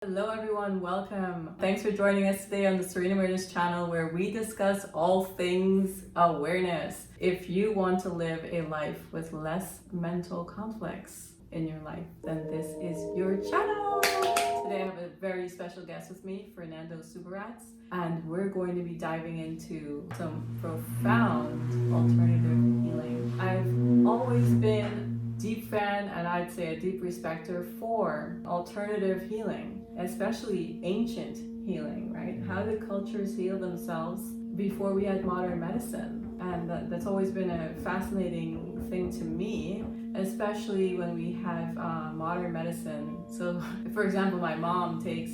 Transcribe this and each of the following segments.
Hello everyone, welcome. Thanks for joining us today on the Serene Awareness channel where we discuss all things awareness. If you want to live a life with less mental conflicts in your life, then this is your channel. Today I have a very special guest with me, Fernando Subirats, and we're going to be diving into some profound alternative healing. I've always been deep fan and I'd say a deep respecter for alternative healing, especially ancient healing, right? How did cultures heal themselves before we had modern medicine? And that's always been a fascinating thing to me, especially when we have modern medicine. So for example, my mom takes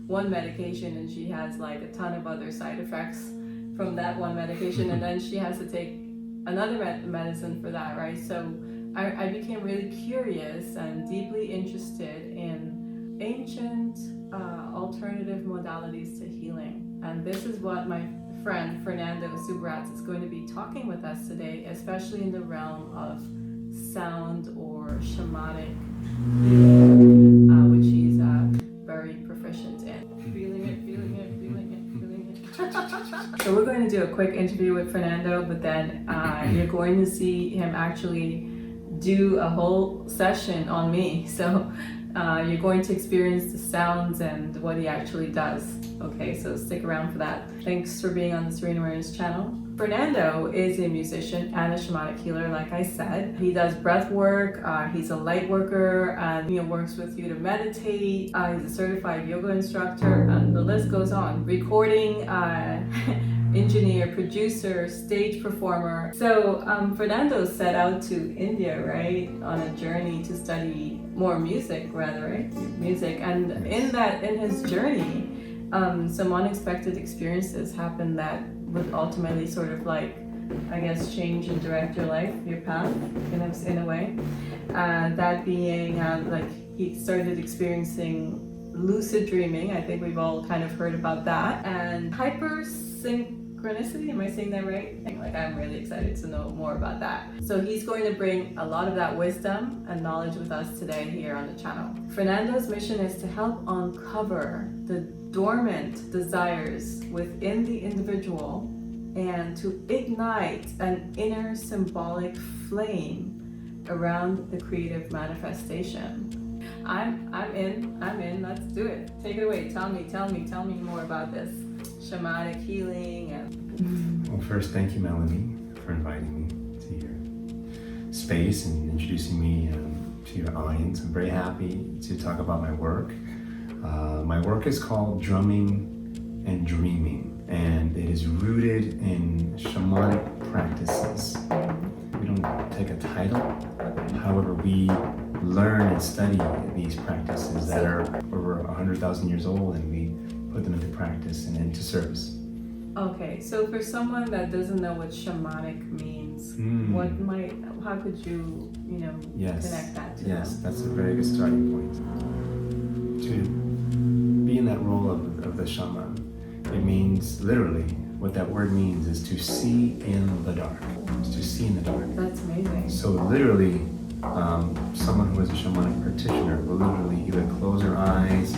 one medication and she has like a ton of other side effects from that one medication, and then she has to take another medicine for that, right? So I became really curious and deeply interested in ancient alternative modalities to healing. And this is what my friend Fernando Subirats is going to be talking with us today, especially in the realm of sound or shamanic healing, which he's very proficient in. Feeling it. So we're going to do a quick interview with Fernando, but then you're going to see him actually do a whole session on me. So you're going to experience the sounds and what he actually does. Okay, so stick around for that. Thanks for being on the Serene Awareness channel. Fernando is a musician and a shamanic healer, like I said. He does breath work, he's a light worker, and works with you to meditate. He's a certified yoga instructor, and the list goes on. Recording engineer, producer, stage performer. So Fernando set out to India, right, on a journey to study more music, rather, right? Music. And in his journey, some unexpected experiences happened that would ultimately sort of like, I guess, change and direct your life, your path, in a way. That being like he started experiencing lucid dreaming. I think we've all kind of heard about that. And hypersynchronicity, am I saying that right? Like, I'm really excited to know more about that. So he's going to bring a lot of that wisdom and knowledge with us today here on the channel. Fernando's mission is to help uncover the dormant desires within the individual and to ignite an inner symbolic flame around the creative manifestation. I'm in, let's do it. Take it away, tell me more about this shamanic healing. And Well, first, thank you, Melanie, for inviting me to your space and introducing me to your audience. I'm very happy to talk about my work. My work is called Drumming and Dreaming, and it is rooted in shamanic practices. We don't take a title, however, we learn and study these practices that are over 100,000 years old, and we put them into practice and into service. Okay, so for someone that doesn't know what shamanic means, how could you, connect that to them? Yes, that's a very good starting point. To be in that role of the shaman, it means literally, what that word means is to see in the dark. It's to see in the dark. That's amazing. So literally, someone who is a shamanic practitioner will literally either close their eyes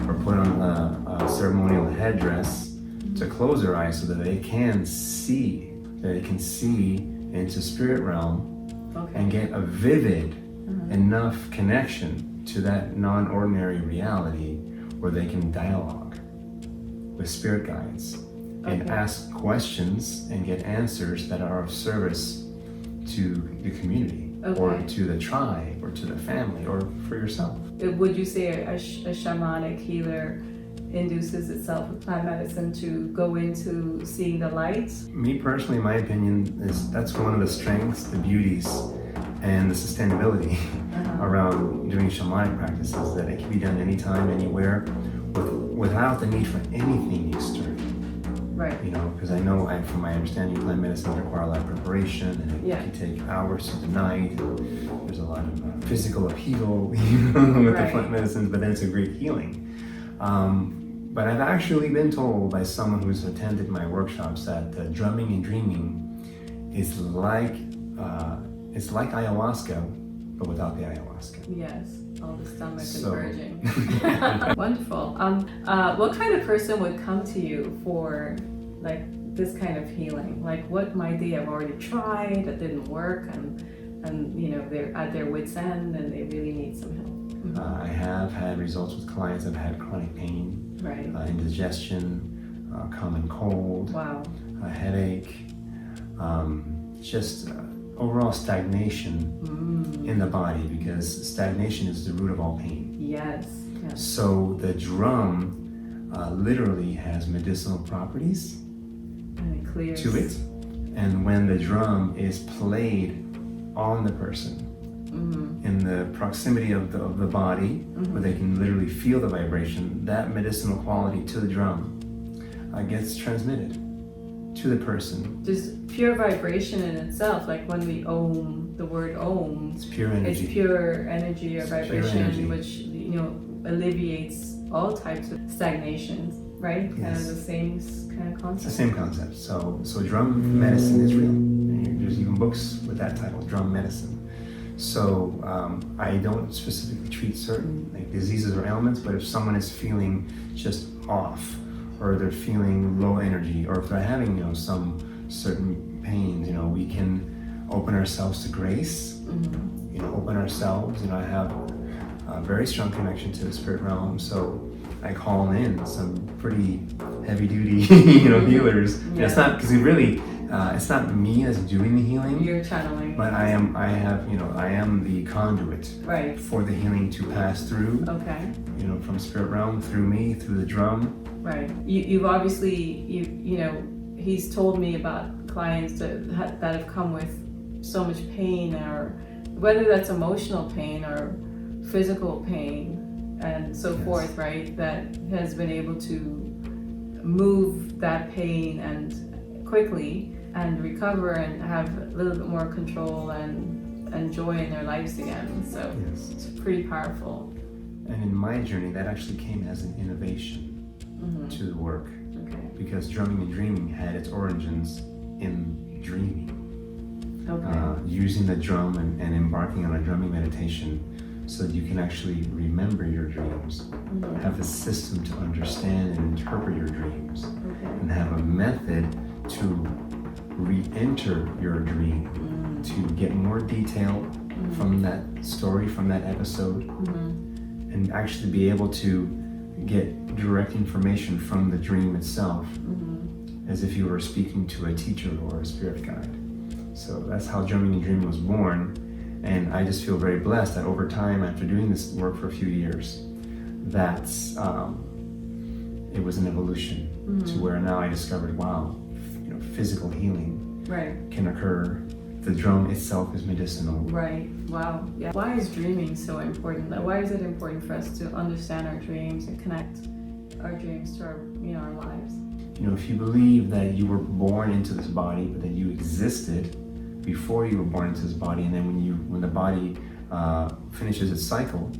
or put on a ceremonial headdress to close their eyes so that they can see into spirit realm, and get a vivid enough connection to that non-ordinary reality where they can dialogue with spirit guides and ask questions and get answers that are of service to the community or to the tribe or to the family or for yourself. Would you say a shamanic healer induces itself with plant medicine to go into seeing the light? Me personally, my opinion is that's one of the strengths, the beauties, and the sustainability around doing shamanic practices, that it can be done anytime, anywhere, without the need for anything external. Right. Because I know from my understanding, plant medicines require a lot of preparation, and it can take hours to the night. There's a lot of physical upheaval with the plant medicines, but then it's a great healing. But I've actually been told by someone who's attended my workshops that the drumming and dreaming is like it's like ayahuasca, but without the ayahuasca. Yes. All the stomach So- converging. Wonderful. What kind of person would come to you for like this kind of healing? Like what might they have already tried that didn't work, and you know they're at their wits' end and they really need some help? I have had results with clients that have had chronic pain, Right. indigestion, common cold, Wow. a headache, just overall stagnation in the body, because stagnation is the root of all pain. Yes. Yes. So the drum literally has medicinal properties And it clears. to it, and when the drum is played on the person in the proximity of the body, where they can literally feel the vibration, that medicinal quality to the drum gets transmitted to the person. Just pure vibration in itself, like when we ohm, the word ohm, It's pure energy. it's pure energy or It's pure vibration, energy. which, you know, alleviates all types of stagnations, right? Kind Yes. of the same kind of It's concept. the same concept. So drum medicine is real. And there's even books with that title, drum medicine. So I don't specifically treat certain like diseases or ailments, but if someone is feeling just off, or they're feeling low energy, or if they're having, you know, some certain pains, you know, we can open ourselves to grace. You know, open ourselves. You know, I have a very strong connection to the spirit realm, so I call in some pretty heavy duty, you know, healers. Yeah. It's not because really, it's not me that's doing the healing, You're channeling. but I am the conduit Right. for the healing to pass through. Okay. You know, from spirit realm through me, through the drum. Right. You've obviously, you know, he's told me about clients that have come with so much pain, or whether that's emotional pain or physical pain and so Yes. forth, right? That has been able to move that pain and quickly and recover and have a little bit more control and joy in their lives again. So Yes. it's pretty powerful. And in my journey, that actually came as an innovation to the work, Okay. because drumming and dreaming had its origins in dreaming. Okay. Using the drum and embarking on a drumming meditation so that you can actually remember your dreams, have a system to understand and interpret your dreams, Okay. and have a method to re-enter your dream, to get more detail from that story, from that episode, and actually be able to get direct information from the dream itself, as if you were speaking to a teacher or a spirit guide. So that's how Drumming and Dreaming was born, and I just feel very blessed that over time, after doing this work for a few years, that's it was an evolution to where now I discovered, wow, you know, physical healing Right. can occur. The drum itself is medicinal. Right. Wow. Yeah. Why is dreaming so important? Like, why is it important for us to understand our dreams and connect our dreams to our, you know, our lives? You know, if you believe that you were born into this body, but that you existed before you were born into this body, and then when the body finishes its cycle,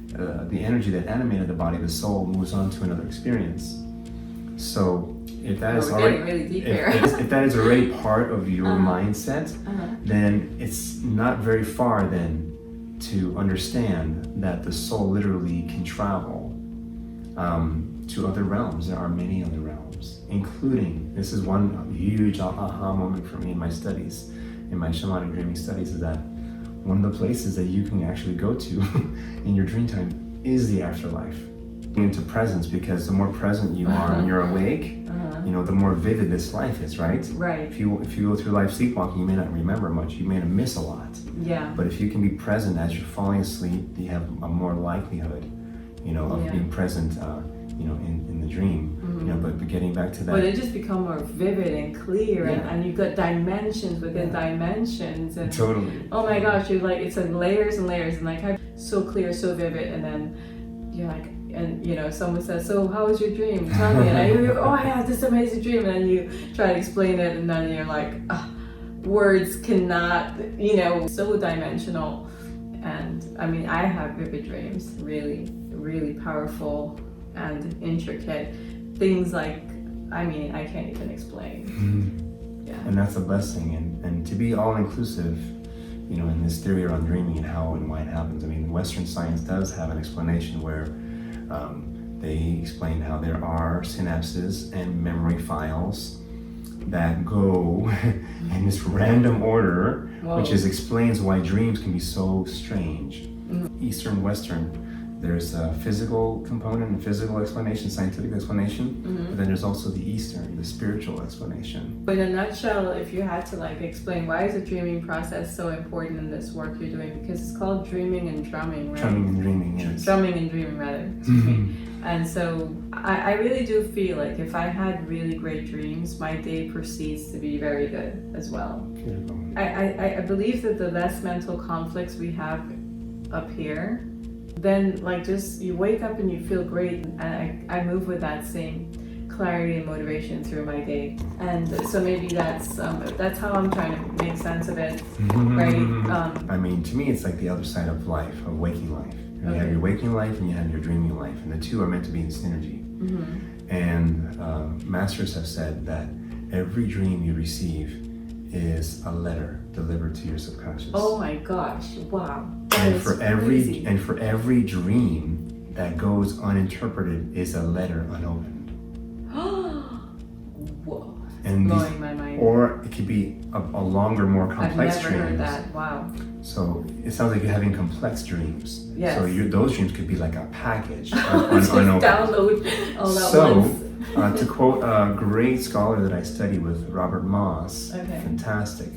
the energy that animated the body, the soul, moves on to another experience. So if that is We're already getting really deep here. if that is already part of your mindset, Uh-huh. then it's not very far then to understand that the soul literally can travel to other realms. There are many other realms, including, this is one huge aha moment for me in my studies, in my shamanic dreaming studies, is that one of the places that you can actually go to in your dream time is the afterlife. Into presence, because the more present you are when you're awake, you know, the more vivid this life is, right? Right. If you go through life sleepwalking, you may not remember much, you may miss a lot. Yeah. But if you can be present as you're falling asleep, you have a more likelihood, you know, of Yeah. being present, you know, in the dream. You know, but getting back to that. But it just become more vivid and clear, Yeah. and you've got dimensions within dimensions, and Totally. oh my gosh, you're like, it's like layers and layers, and like so clear, so vivid, and then you're like, and you know, someone says, so how was your dream? Tell me. And I had this amazing dream, and then you try to explain it, and then you're like, words cannot, you know, so dimensional. And I mean, I have vivid dreams, really, really powerful and intricate things, like, I mean, I can't even explain. Yeah. And that's a blessing, and to be all inclusive, in this theory around dreaming and how and why it happens. I mean, Western science does have an explanation where they explain how there are synapses and memory files that go in this random order, which explains why dreams can be so strange. Eastern, Western, there's a physical component, a physical explanation, scientific explanation, but then there's also the Eastern, the spiritual explanation. But in a nutshell, if you had to explain why is the dreaming process so important in this work you're doing, because it's called dreaming and drumming, right? Drumming and dreaming, yes. Drumming and dreaming, rather. And so I really do feel like if I had really great dreams, my day proceeds to be very good as well. Beautiful. I believe that the less mental conflicts we have up here, then just you wake up and you feel great, and I move with that same clarity and motivation through my day. And so maybe that's how I'm trying to make sense of it, right? I mean, to me, it's like the other side of life, of waking life. You have your waking life and you have your dreaming life, and the two are meant to be in synergy. And masters have said that every dream you receive is a letter delivered to your subconscious. Oh my gosh! Wow. And for every dream that goes uninterpreted is a letter unopened. Whoa. And blowing my mind. Or it could be a longer, more complex I've never heard that. Wow. So it sounds like you're having complex dreams. Yes. So those dreams could be like a package. Just download all that once. To quote a great scholar that I studied with, Robert Moss, fantastic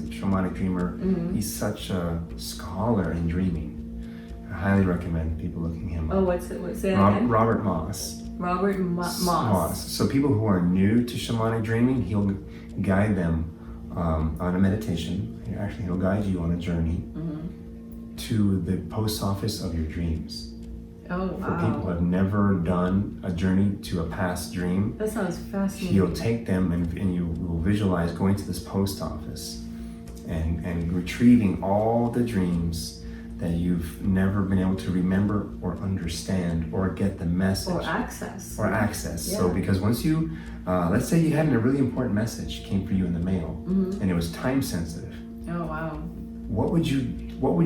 shamanic dreamer. He's such a scholar in dreaming. I highly recommend people looking him up. Oh, what's it again? Robert Moss. Robert Moss. So people who are new to shamanic dreaming, he'll guide them on a meditation. Actually, he'll guide you on a journey to the post office of your dreams. Oh, wow. For people who have never done a journey to a past dream, that sounds fascinating. He'll take them and you will visualize going to this post office and retrieving all the dreams that you've never been able to remember or understand or get the message. Or access. Yeah. So because once you, let's say you had a really important message came for you in the mail and it was time sensitive. Oh, wow. What would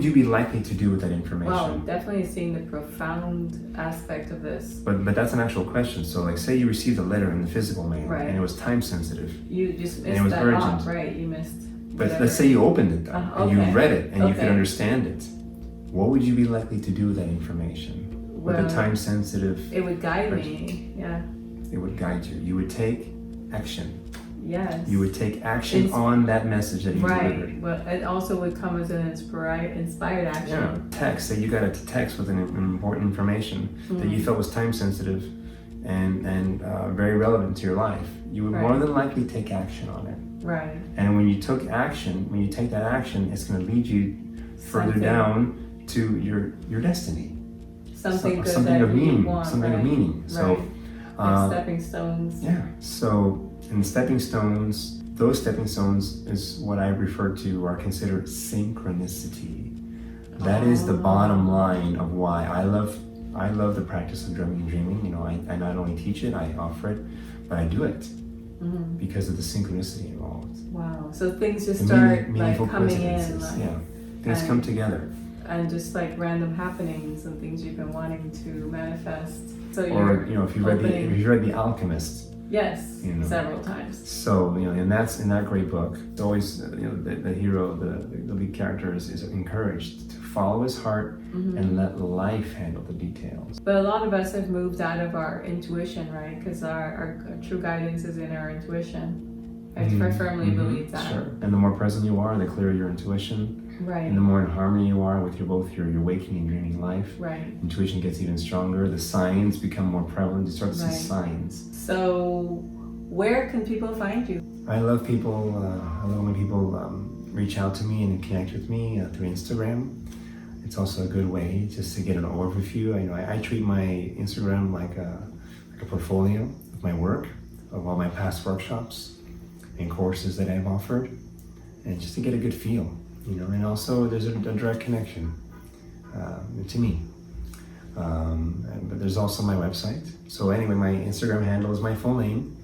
you be likely to do with that information? Well, definitely seeing the profound aspect of this. But that's an actual question. So say you received a letter in the physical mail and it was time sensitive. You just missed and it was that urgent. off, right? You missed. But let's say you opened it though, and you read it and you could understand it. What would you be likely to do with that information? With the time sensitive. It would guide me, yeah. It would guide you. You would take action. Yes. You would take action on that message that you delivered. Right. Well, it also would come as an inspired action. Yeah. Text. Say you got a text with an important information that you felt was time sensitive and very relevant to your life. You would more than likely take action on it. Right. And when you take that action, it's going to lead you further down to your destiny. Something good something of meaning. Want, something of meaning. So, like stepping stones. Yeah. So, and those stepping stones is what I refer to or consider synchronicity. That is the bottom line of why I love the practice of drumming and dreaming. I not only teach it, I offer it, but I do it because of the synchronicity involved. Wow. So things just start coming in. Things come together. And just random happenings and things you've been wanting to manifest. So if you read The Alchemist. Yes, several times. So in that great book, it's always the hero, the lead character is encouraged to follow his heart and let life handle the details. But a lot of us have moved out of our intuition, right? Because our true guidance is in our intuition. I firmly believe that. Sure. And the more present you are, the clearer your intuition. Right. And the more in harmony you are with both your waking and dreaming life, intuition gets even stronger. The signs become more prevalent. You start to see signs. So, where can people find you? I love when people reach out to me and connect with me through Instagram. It's also a good way just to get an overview. I treat my Instagram like a portfolio of my work, of all my past workshops and courses that I've offered, and just to get a good feel. And also there's a direct connection to me. But there's also my website. So anyway, my Instagram handle is my full name,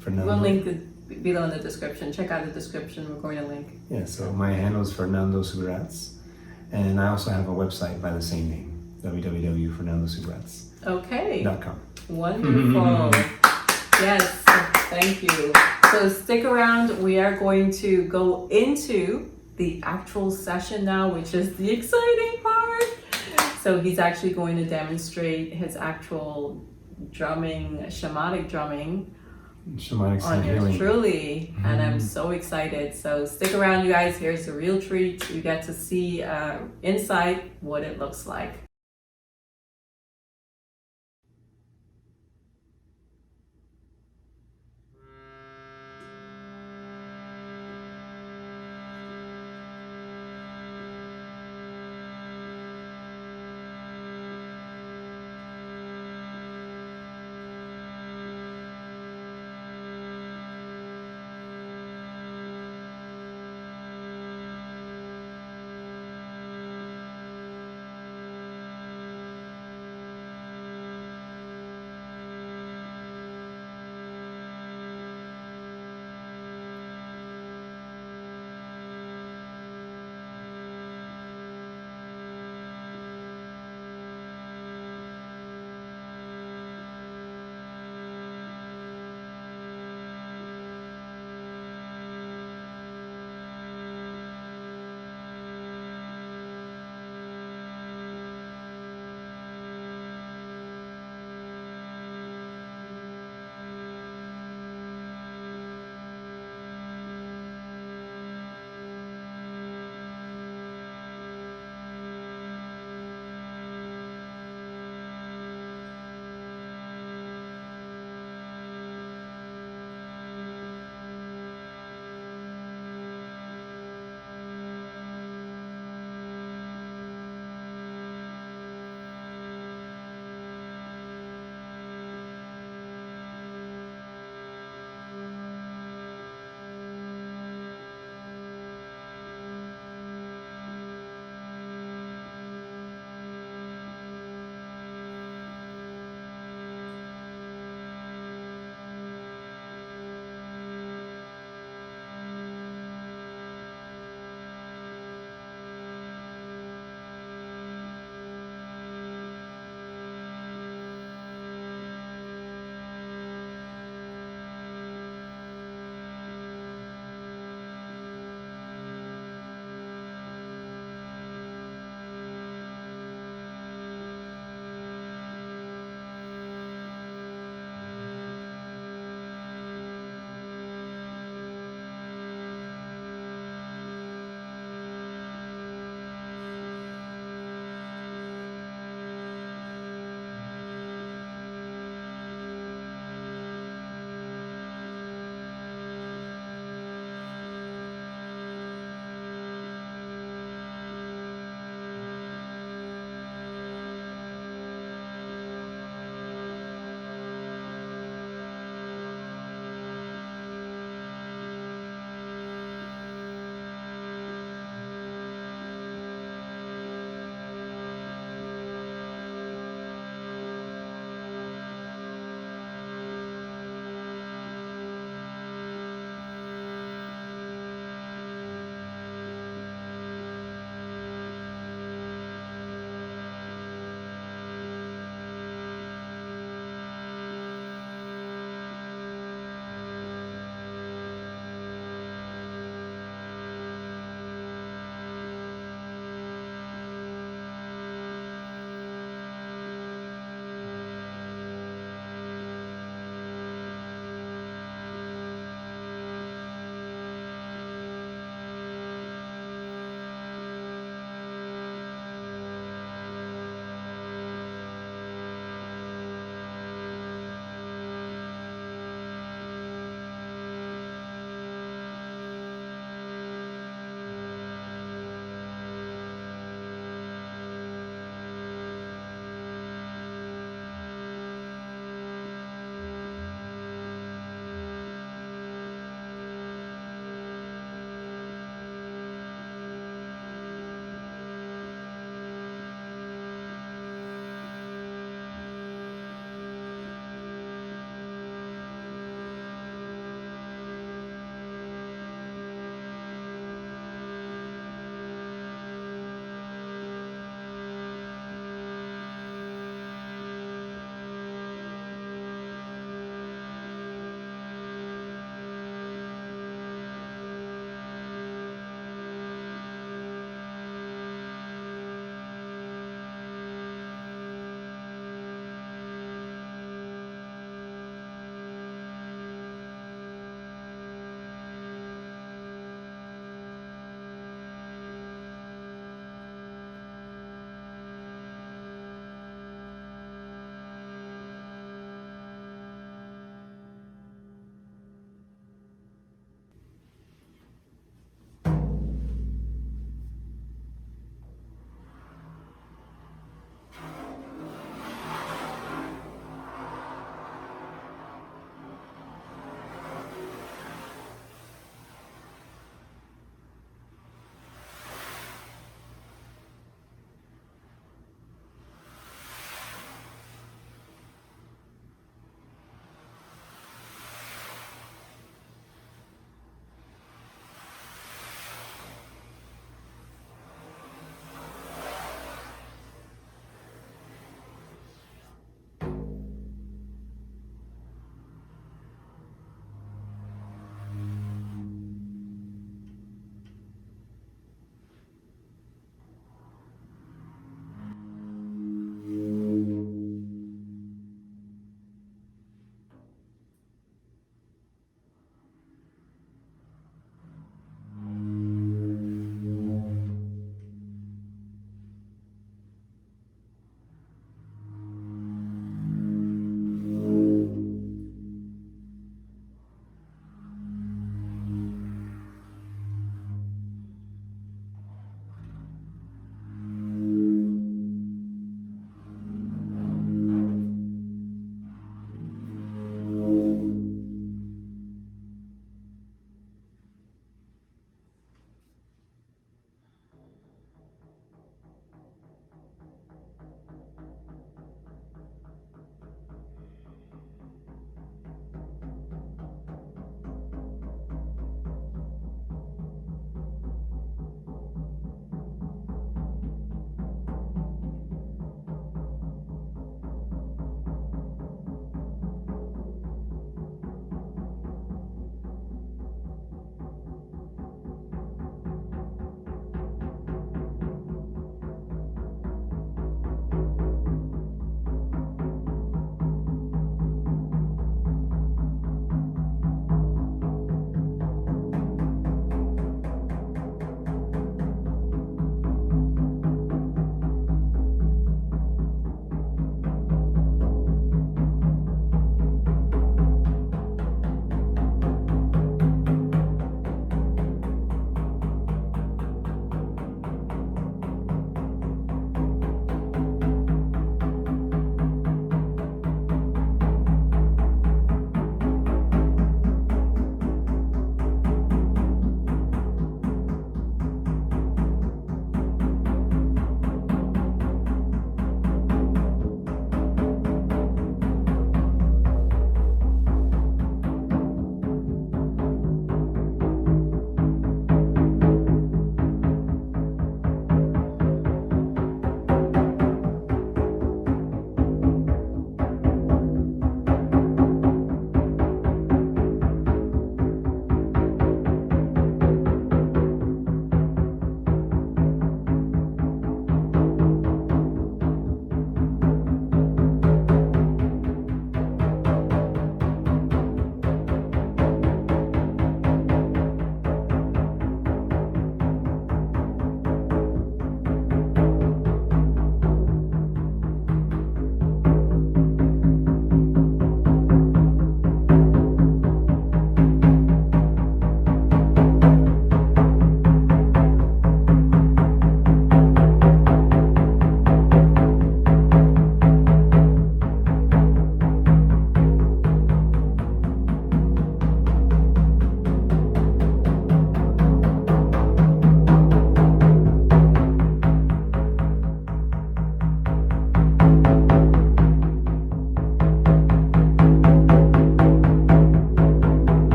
Fernando. We'll link it below in the description. Check out the description. We're going to link. Yeah, so my handle is Fernando Subirats, and I also have a website by the same name, www.fernandosubirats.com. Okay. .com. Wonderful. Yes, thank you. So stick around. We are going to go into the actual session now, which is the exciting part. So he's actually going to demonstrate his actual drumming, shamanic drumming Shamanic on yours healing. truly, and I'm so excited. So stick around, you guys. Here's the real treat. You get to see inside what it looks like.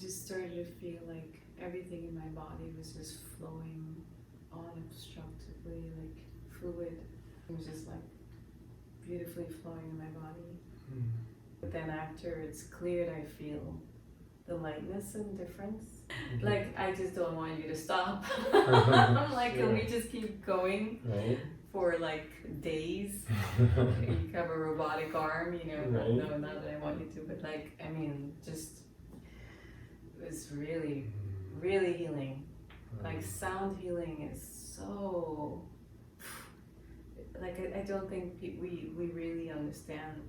just started to feel like everything in my body was just flowing unobstructedly, like fluid. It was just like beautifully flowing in my body. But then after it's cleared, I feel the lightness and difference. Like, I just don't want you to stop. I'm like, can we just keep going for like days? You have a robotic arm, you know, no, not that I want you to, but like, I mean, just, it was really, really healing. Like, sound healing is so, like, I don't think we really understand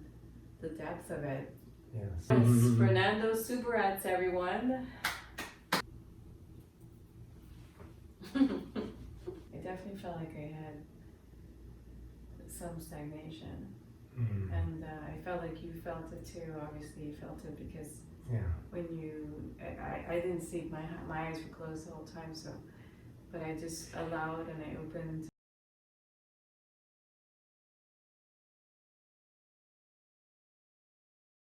the depth of it. Yes. It's Fernando Subirats, everyone. I definitely felt like I had some stagnation. And I felt like you felt it too. Obviously you felt it because when you, I didn't sleep, my eyes were closed the whole time, so, but I just allowed and I opened